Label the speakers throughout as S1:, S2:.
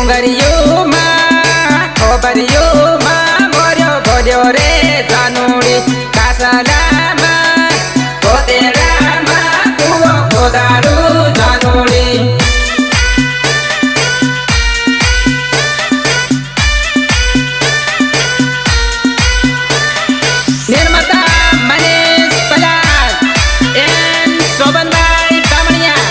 S1: ડુંગરીઓમાં ખોબરીઓમાં મોર્યો ભર્યો રે જાનુડી કાસલામાં કોતેડામાં કૂવો ખોદાડું જાનુડી નિર્માતા મનીષ પલાસ એન શોભનભાઈ કામણિયા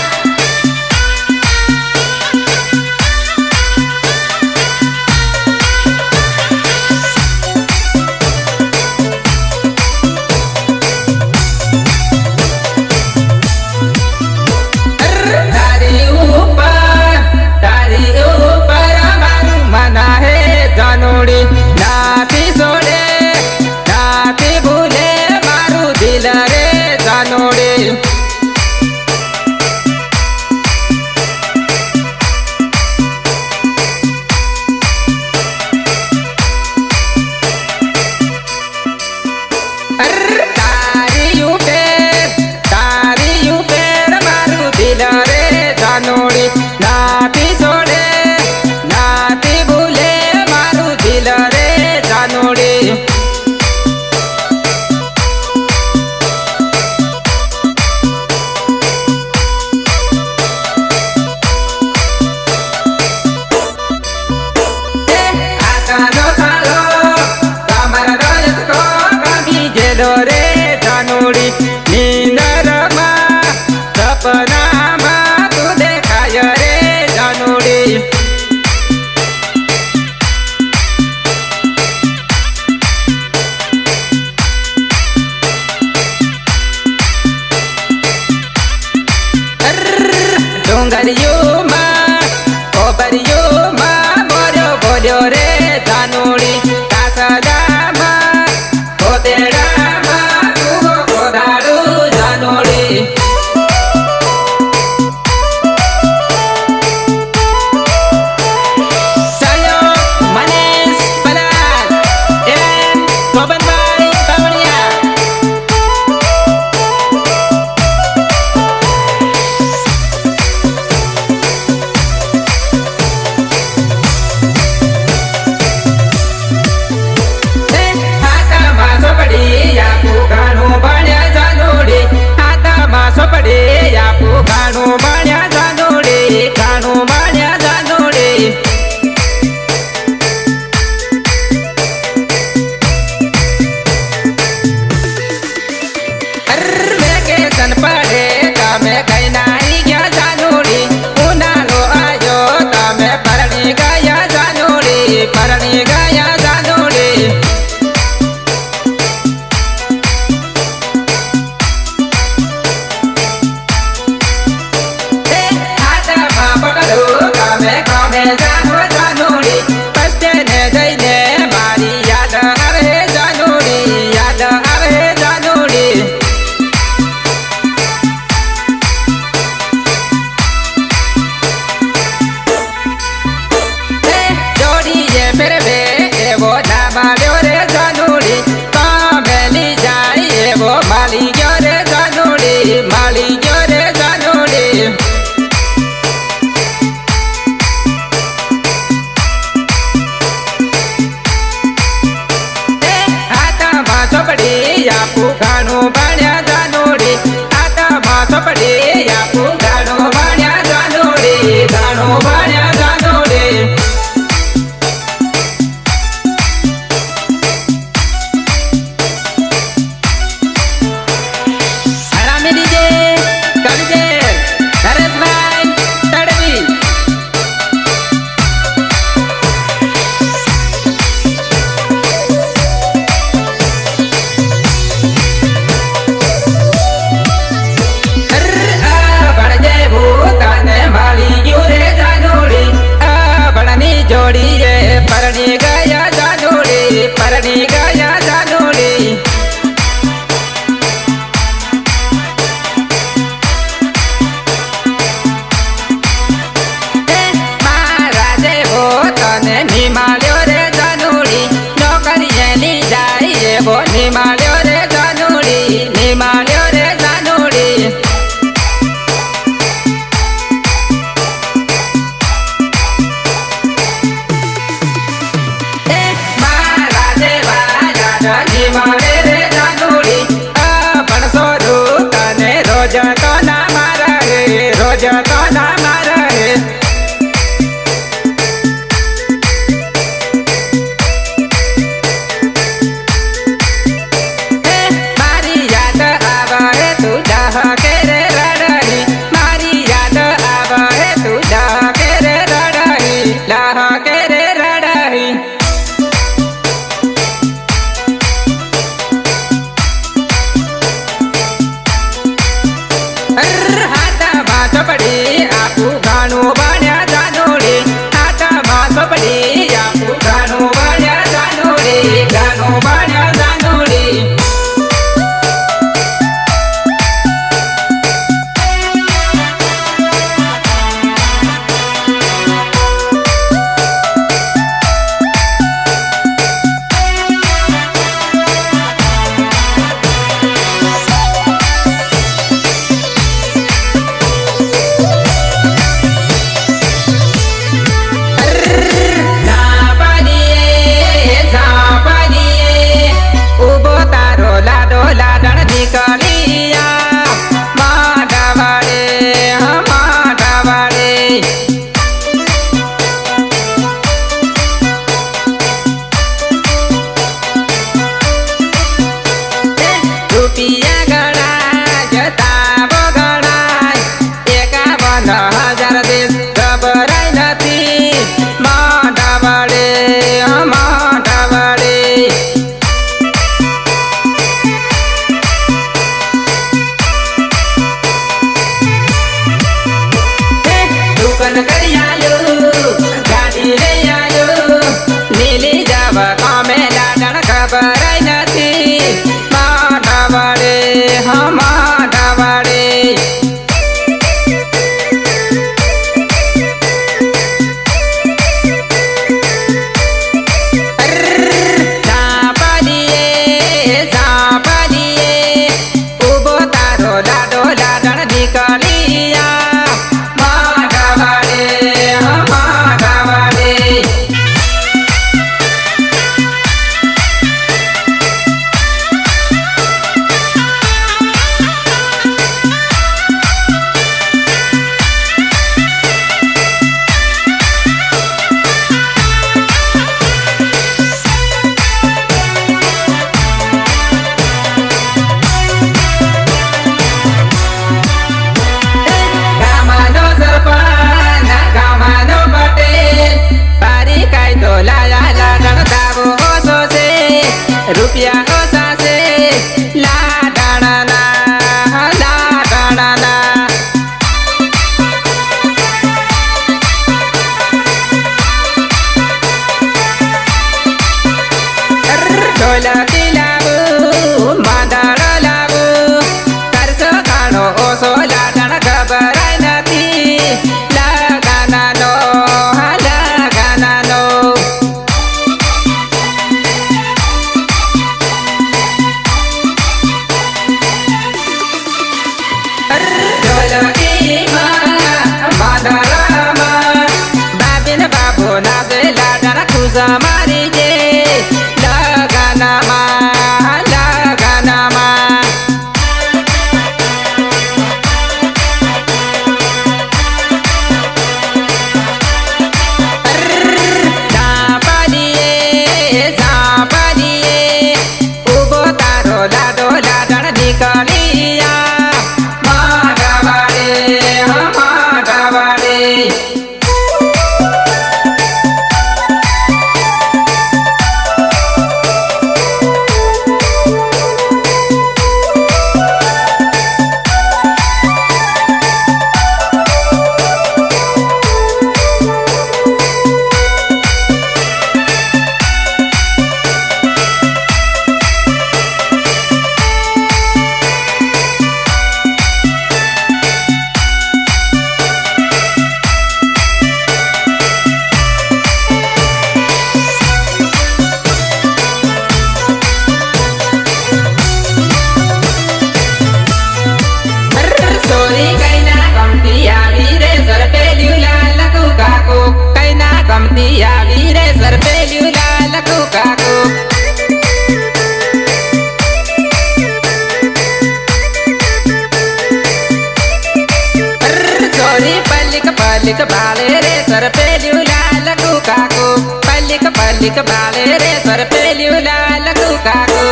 S1: જાનુડી નાથી છોડે નાથી ભૂલે મારું દિલ રે જાનુડી તારી ઉપર મારું દિલ રે જાનુડી નાથી છોડે નાથી ભૂલે મારું દિલ રે જાનુડી આકાનો ખાલો તમારા રજકો કાઢી ગયેલો રે જાનુડી નીંદરમાં સપનામાં તું દેખાય રે જાનુડી ડુંગરીઓમાં ખોબરીઓમાં મોર્યો ભર્યો રે જાનુડી કાસલામાં કોતેડામાં કૂવો ખોદાડું જાનુડી સહયોગ મનીષ પલાસ એન શોભનભાઈ કામણિયા રોજ તો ના મારે રોજ તો ના મારે મારી યાદ આવે તું ડહકે રે રડહી મારી યાદ આવે તું ડહકે રે રડહી લહકે રે રડહી હાથમાં ચોપડી આપું ઘણું ભણ્યા જાનોડી હાથમાં ચોપડી આપું ઘણું ભણ્યા જાનોડી ઘણું ભણ્યા જાનોડી सोरी पल्लिक पल्लिक बाले रे सर पे लाल कुकाको पल्लिक पल्लिक बाले रे सर पे लाल कुकाको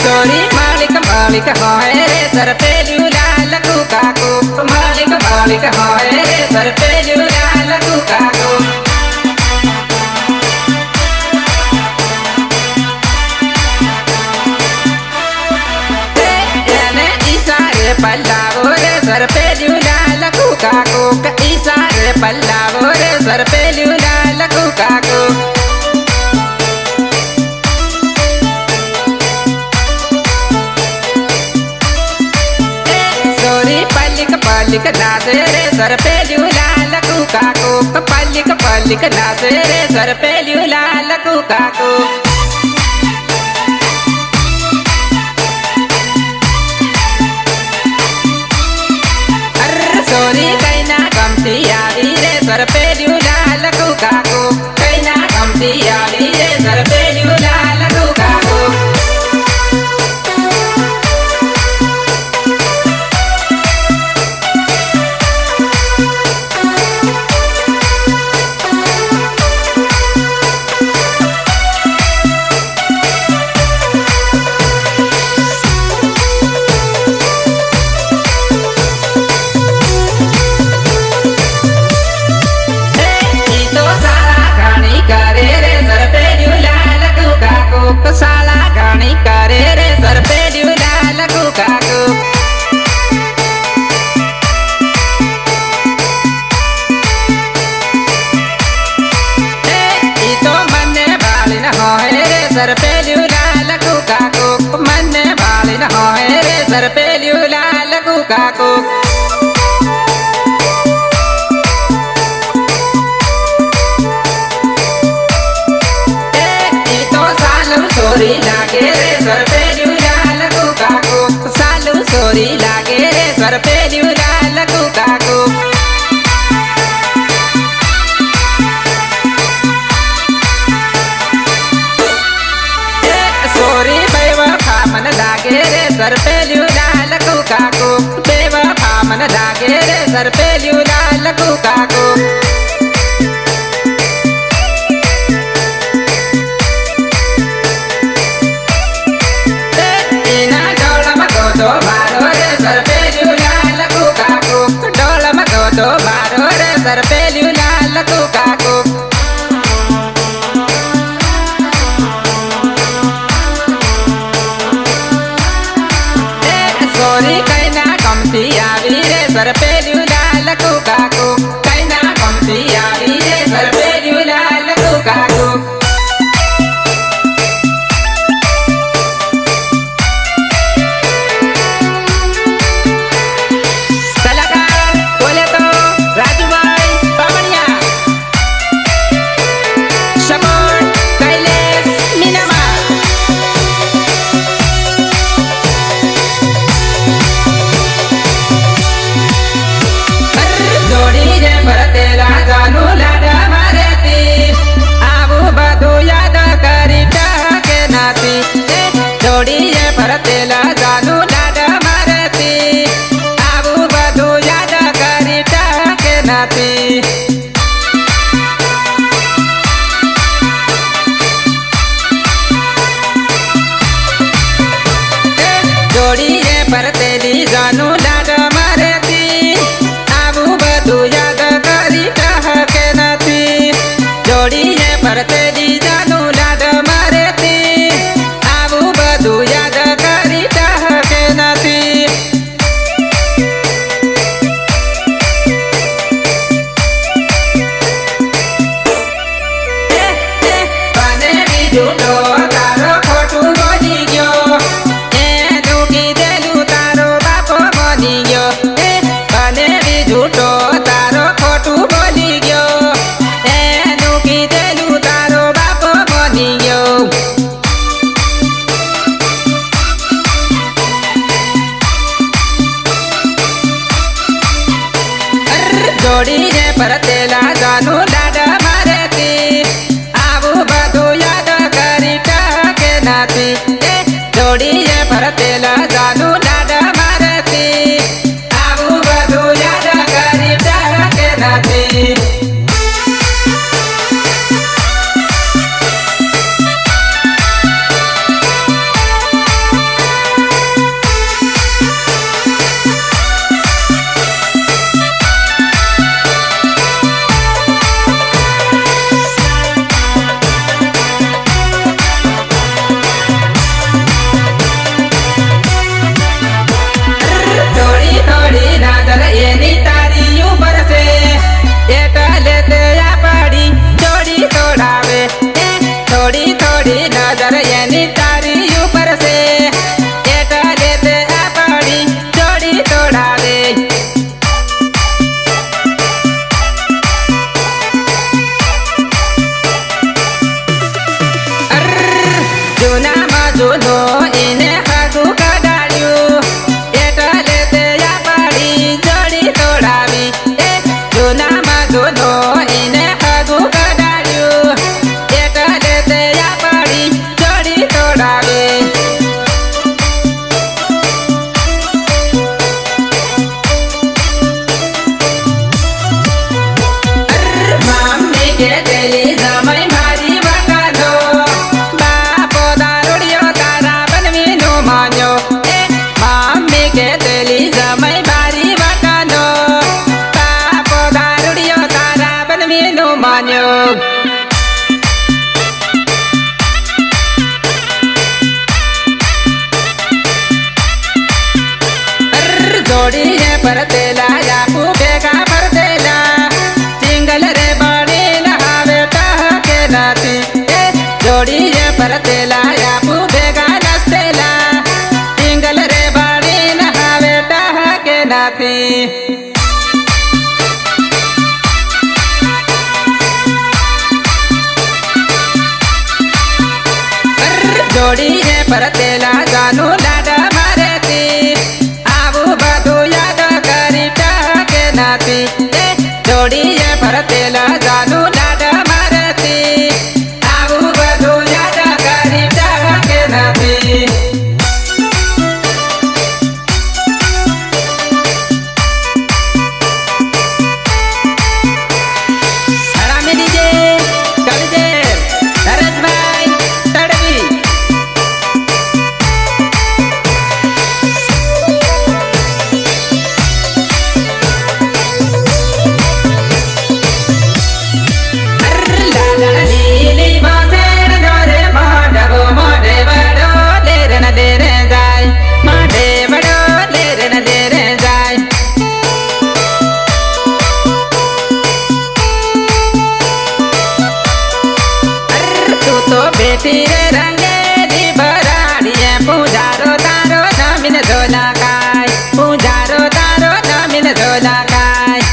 S1: सोरी मालिक मालिक हाय रे सर पे लाल कुकाको मालिक मालिक हाय रे सर पे लाल कुकाको पल्लावो रे सर पे लाल कुकाको इसारे पल्लावो रे सर पे लाल कुकाको पल्लिक नाचे रे सर पे लाल कुकाको पल्लिक पल्लिक नाचे रे सर पे लाल कुकाको सोरी कैना कमती आवी रे सर पे लाल कुकाको कैना कमती आवी रे सर पे लाल कुकाको साला गानी करे रे सर पे लाल कुकाको तो मन्ने बाली न होए रे सर पे लाल कुकाको मन्ने बाली न होए रे सर पे लाल कुकाको सोरी लागे रे सर पे लाल कुकाको सालू सोरी लागे रे सर पे लाल कुकाको सोरी बेवफा मन लागे रे सर पे लाल कुकाको बेवफा मन लागे रे सर पे लाल कुकाको दो मारो रे सर पे लाल कुकाको डोल मगो दो मारो रे सर पे लाल कुकाको सोरी कैना कमती आवी रे सर पे लाल कुकाको कैना कमती आवी रे सर पे लाल कुकाको भरतेला जानू लाड मारती आबू बधू याद करी के नाती जोड़ी भरतेली जानू लाड मारती आबू बधू याद करी के नाती जोड़ी भरतेली जानू लाड मारती आबू बधू याद जोड़ी भरतेला जानू लाड मारती आबू बधू याद करी के नाती જૂનામાં જૂનો એને હાગું કડાડ્યું એટલે તે આ પાડી જોડી તોડાવી એ જૂનામાં જૂનો એને હાગું કડાડ્યું એટલે તે આ પાડી જોડી તોડાવી મમ્મી કે તેલી જમાઈ મારી વટાનો બાપો દારૂડિયો તારા બનવીનો માન્યો એ મમ્મી કે તેલી જમાઈ મારી વટાનો બાપો દારૂડિયો તારા બનવીનો માન્યો જોડીને પરતેલા આપુ ભેગા પરતેલા સિંગલ રે બળીને હવે ટહકે નથી એ જોડીને પરતેલા આપુ ભેગા નસતેલા સિંગલ રે બળીને હવે ટહકે નથી જોડીને પરતેલા જાનું લાડા મારેતી આવું બધું યાદ કરી ટકે નથી એ જોડીને પરતેલા જાનું લાડા મારેતી આવું બધું યાદ કરી ટકે નથી હરામી દીજે કવિજે નરેશભાઈ તડવી લીલી બાસેણ દોરે મોઢવો મોઢે વડો લેરે ન દેરે જાય મોઢે વડો લેરે ન દેરે જાય તું તો બેટી રે રંગેલી ભરાડીએ પૂજારો તારો નમીન ઝોલા ખાય પૂજારો તારો નમીન ઝોલા ખાય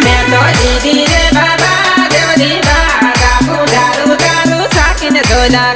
S1: મેં તો દીદી રે બાબા દેવની બાગા પૂજારું તારું સાકીને ઝોલા